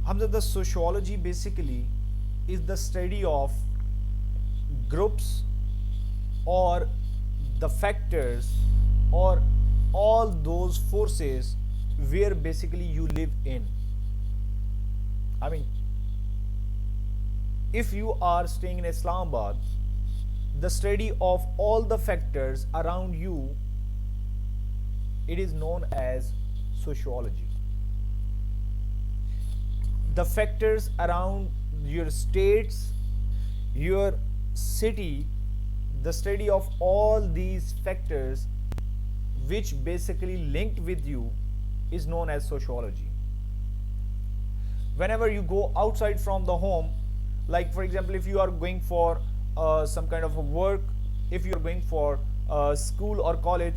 Hamza, the sociology basically is the study of groups or the factors or all those forces where basically you live in. I mean, if you are staying in Islamabad, the study of all the factors around you, it is known as sociology. The factors around your states, your city, the study of all these factors which basically linked with you is known as sociology. Whenever you go outside from the home, like for example, if you are going for some kind of a work, if you are going for school or college,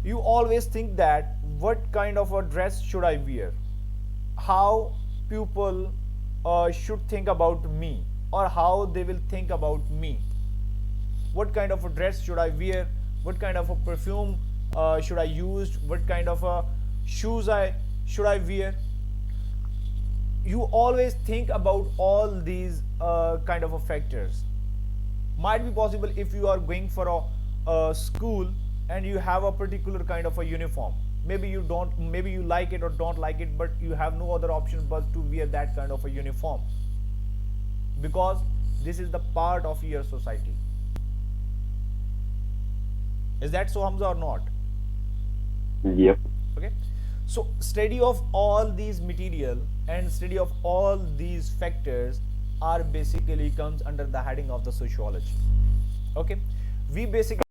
you always think that what kind of a dress should I wear, how people should think about me, or how they will think about me, what kind of a dress should I wear, what kind of a perfume should I use, what kind of a shoes I should I wear. You always think about all these kind of a factors. Might be possible if you are going for a school and you have a particular kind of a uniform, maybe you don't, maybe you like it or don't like it, but you have no other option but to wear that kind of a uniform because this is the part of your society. Is that so, Hamza, or not? Yep. Okay, so study of all these material and study of all these factors are basically comes under the heading of the sociology. Okay, we basically